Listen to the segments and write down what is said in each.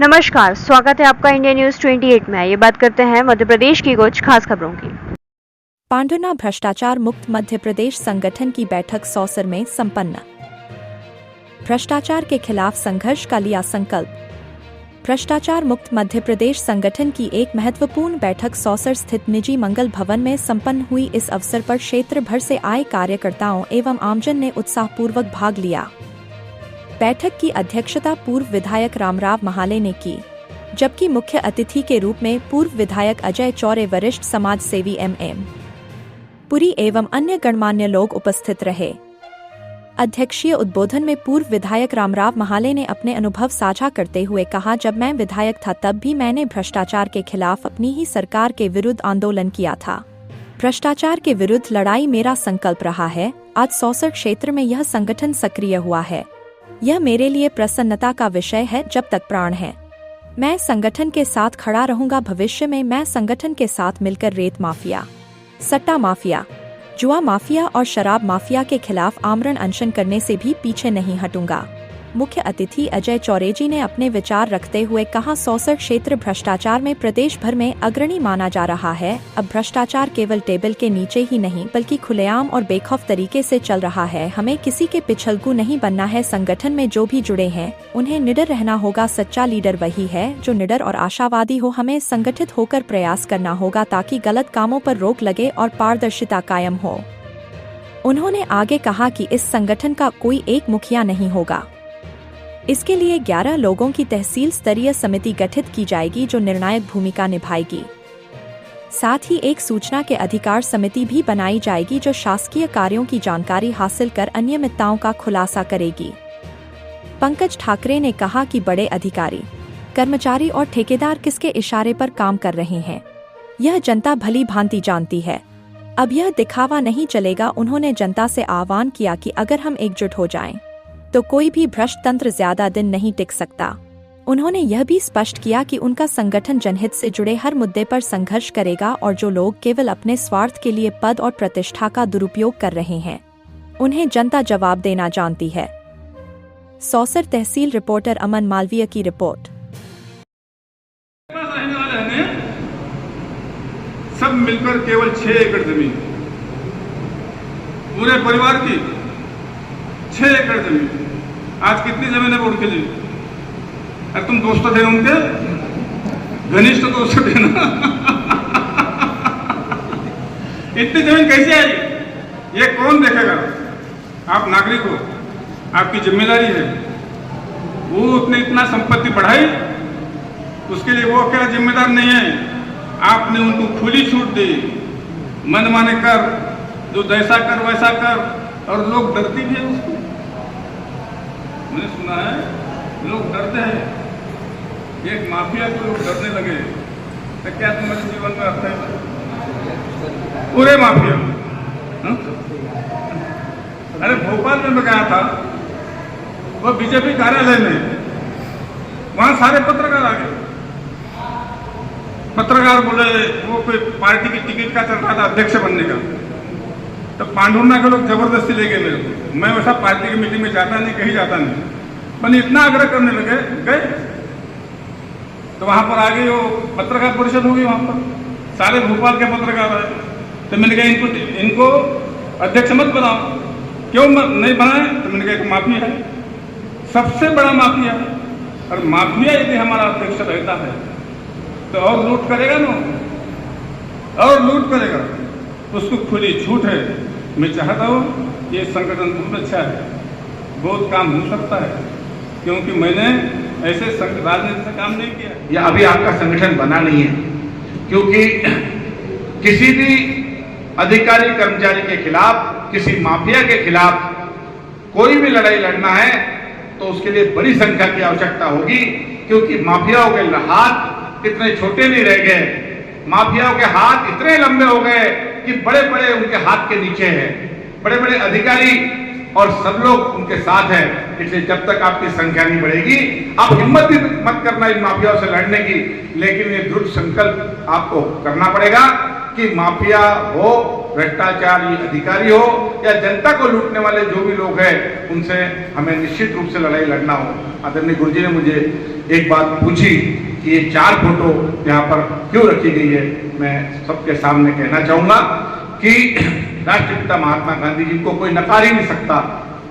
नमस्कार, स्वागत है आपका इंडिया न्यूज 28 में। ये बात करते हैं मध्य प्रदेश की कुछ खास खबरों की। पांडुना भ्रष्टाचार मुक्त मध्य प्रदेश संगठन की बैठक सौसर में संपन्न। भ्रष्टाचार के खिलाफ संघर्ष का लिया संकल्प। भ्रष्टाचार मुक्त मध्य प्रदेश संगठन की एक महत्वपूर्ण बैठक सौसर स्थित निजी मंगल भवन में संपन्न हुई। इस अवसर पर क्षेत्र भर से आए कार्यकर्ताओं एवं आमजन ने उत्साहपूर्वक भाग लिया। बैठक की अध्यक्षता पूर्व विधायक रामराव महाले ने की, जबकि मुख्य अतिथि के रूप में पूर्व विधायक अजय चौरे, वरिष्ठ समाज सेवी एम पुरी एवं अन्य गणमान्य लोग उपस्थित रहे। अध्यक्षीय उद्बोधन में पूर्व विधायक रामराव महाले ने अपने अनुभव साझा करते हुए कहा, जब मैं विधायक था तब भी मैंने भ्रष्टाचार के खिलाफ अपनी ही सरकार के विरुद्ध आंदोलन किया था। भ्रष्टाचार के विरुद्ध लड़ाई मेरा संकल्प रहा है। आज सौसर क्षेत्र में यह संगठन सक्रिय हुआ है। यह मेरे लिए प्रसन्नता का विषय है। जब तक प्राण है, मैं संगठन के साथ खड़ा रहूंगा। भविष्य में मैं संगठन के साथ मिलकर रेत माफिया, सट्टा माफिया, जुआ माफिया और शराब माफिया के खिलाफ आमरण अनशन करने से भी पीछे नहीं हटूंगा। मुख्य अतिथि अजय चौरेजी ने अपने विचार रखते हुए कहा, सौसर क्षेत्र भ्रष्टाचार में प्रदेश भर में अग्रणी माना जा रहा है। अब भ्रष्टाचार केवल टेबल के नीचे ही नहीं बल्कि खुलेआम और बेखौफ तरीके से चल रहा है। हमें किसी के पिछलगू नहीं बनना है। संगठन में जो भी जुड़े हैं उन्हें निडर रहना होगा। सच्चा लीडर वही है जो निडर और आशावादी हो। हमें संगठित होकर प्रयास करना होगा ताकि गलत कामों पर रोक लगे और पारदर्शिता कायम हो। उन्होंने आगे कहा कि इस संगठन का कोई एक मुखिया नहीं होगा। इसके लिए 11 लोगों की तहसील स्तरीय समिति गठित की जाएगी जो निर्णायक भूमिका निभाएगी। साथ ही एक सूचना के अधिकार समिति भी बनाई जाएगी जो शासकीय कार्यों की जानकारी हासिल कर अनियमितताओं का खुलासा करेगी। पंकज ठाकरे ने कहा कि बड़े अधिकारी, कर्मचारी और ठेकेदार किसके इशारे पर काम कर रहे हैं, यह जनता भली भांति जानती है। अब यह दिखावा नहीं चलेगा। उन्होंने जनता से आह्वान किया कि अगर हम एकजुट हो जाएं, तो कोई भी भ्रष्ट तंत्र ज्यादा दिन नहीं टिक सकता। उन्होंने यह भी स्पष्ट किया कि उनका संगठन जनहित से जुड़े हर मुद्दे पर संघर्ष करेगा और जो लोग केवल अपने स्वार्थ के लिए पद और प्रतिष्ठा का दुरुपयोग कर रहे हैं, उन्हें जनता जवाब देना जानती है। सौसर तहसील रिपोर्टर अमन मालवीय की रिपोर्ट। सब मिलकर केवल 6 एकड़ जमीन, पूरे परिवार की 6 एकड़ जमीन। आज कितनी जमीन है बोर्ड के लिए? अरे तुम दोस्त थे उनके, घनिष्ठ दोस्त थे ना। इतनी जमीन कैसे आई? ये कौन देखेगा? आप नागरिक हो, आपकी जिम्मेदारी है। वो उसने इतना संपत्ति बढ़ाई, उसके लिए वो अकेला जिम्मेदार नहीं है। आपने उनको खुली छूट दी, मन माने कर, जो जैसा कर वैसा कर, और लोग डरती भी है उसको। मैंने सुना है लोग डरते हैं। एक माफिया को लोग डरने लगे तो क्या तुम्हारे जीवन में अर्थ है? पूरे माफिया। अरे भोपाल में मैं गया था, वो बीजेपी कार्यालय में, वहां सारे पत्रकार आ गए। पत्रकार बोले वो कोई पार्टी की टिकट का चल रहा था, अध्यक्ष बनने का। तो पांडुना के लोग जबरदस्ती ले गए मेरे को। मैं वैसा पार्टी की मीटिंग में जाता नहीं, कहीं जाता नहीं, पर इतना आग्रह करने लगे गए। तो वहां पर आगे वो पत्रकार परिषद होगी, वहां पर सारे भोपाल के पत्रकार आए। तो मैंने कहा इनको अध्यक्ष मत बनाओ। क्यों नहीं बनाए? तो मैंने कहा माफिया है, सबसे बड़ा माफिया है, और माफिया यदि हमारा अध्यक्ष रहता है तो और लूट करेगा ना, और लूट करेगा। उसको खुली छूट है। मैं चाहता हूँ ये संगठन बहुत अच्छा है, बहुत काम हो सकता है, क्योंकि मैंने ऐसे राजनीति से काम नहीं किया। या अभी आपका संगठन बना नहीं है, क्योंकि किसी भी अधिकारी कर्मचारी के खिलाफ, किसी माफिया के खिलाफ कोई भी लड़ाई लड़ना है तो उसके लिए बड़ी संख्या की आवश्यकता होगी, क्योंकि माफियाओं के हाथ इतने छोटे नहीं रह गए। माफियाओं के हाथ इतने लंबे हो गए कि बड़े बड़े उनके हाथ के नीचे हैं, बड़े बड़े अधिकारी और सब लोग उनके साथ हैं। इसलिए जब तक आपकी संख्या नहीं बढ़ेगी, आप हिम्मत भी मत करना इन माफियाओं से लड़ने की, लेकिन ये दृढ़ संकल्प आपको करना पड़ेगा कि माफिया हो भ्रष्टाचारी अधिकारी हो या जनता को लूटने वाले जो भी लोग हैं, उनसे हमें निश्चित रूप से लड़ाई लड़ना हो। आदरणीय गुरुजी ने मुझे एक बात पूछी कि ये 4 फोटो यहाँ पर क्यों रखी गई है। मैं सबके सामने कहना चाहूंगा कि राष्ट्रपिता महात्मा गांधी जी को कोई नकार ही नहीं सकता।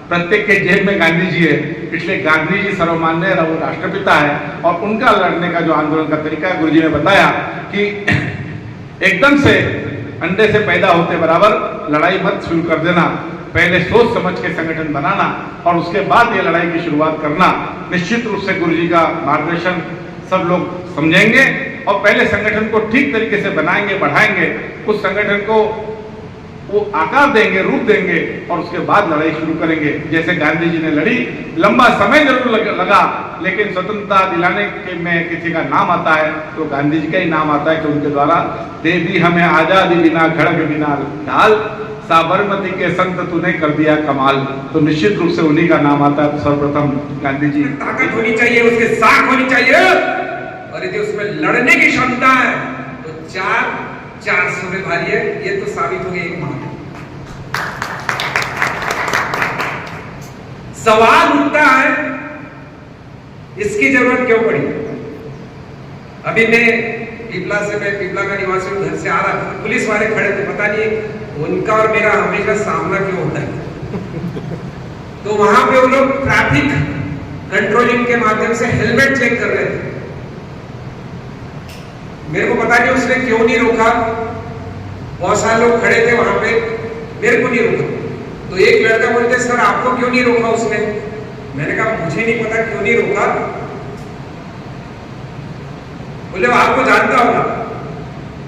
प्रत्येक के जेब में गांधी जी है, इसलिए गांधी जी सर्वमान्य है, वो राष्ट्रपिता है। और उनका लड़ने का जो आंदोलन का तरीका है, गुरुजी ने बताया कि एकदम से अंडे से पैदा होते बराबर लड़ाई मत शुरू कर देना, पहले सोच समझ के संगठन बनाना और उसके बाद ये लड़ाई की शुरुआत करना। निश्चित रूप से गुरुजी का मार्गदर्शन सब लोग समझेंगे और पहले संगठन को ठीक तरीके से बनाएंगे, बढ़ाएंगे, उस संगठन को वो आकार देंगे, रूप देंगे और उसके बाद लड़ाई शुरू करेंगे। जैसे गांधी जी ने लड़ी, लंबा समय जरूर लगा, लेकिन स्वतंत्रता दिलाने के में किसी का नाम आता है तो गांधी जी का ही नाम आता है कि उनके द्वारा दे दी हमें आजादी बिना खड़ग बिना ढाल, साबरमती के संत तूने कर दिया कमाल। तो निश्चित रूप से उन्हीं का नाम आता है। सर्वप्रथम गांधी जी। ताकत होनी चाहिए, उसके साख होनी चाहिए और यदि उसमें लड़ने की क्षमता है तो 400 में भारी है। ये तो साबित हो गया एक माह। सवाल उठता है इसकी जरूरत क्यों पड़ी। अभी मैं पिपला का निवासी हूं, घर से आ रहा था, पुलिस वाले खड़े थे, पता नहीं उनका और मेरा हमेशा सामना क्यों होता है। तो वहां पे वो लोग ट्रैफिक कंट्रोलिंग के माध्यम से हेलमेट चेक कर रहे थे। मेरे को पता नहीं उसने क्यों नहीं रोका, बहुत सारे लोग खड़े थे वहां पे, मेरे को नहीं रोका। तो एक लड़का बोलते सर आपको क्यों नहीं रोका उसने। मैंने कहा मुझे नहीं पता क्यों नहीं रोका। बोले आपको जानता होगा।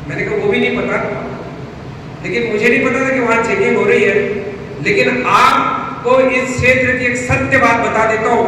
मैंने कहा वो भी नहीं पता, लेकिन मुझे नहीं पता था कि वहां चेकिंग हो रही है। लेकिन आपको इस क्षेत्र की एक सत्य बात बता देता हूं,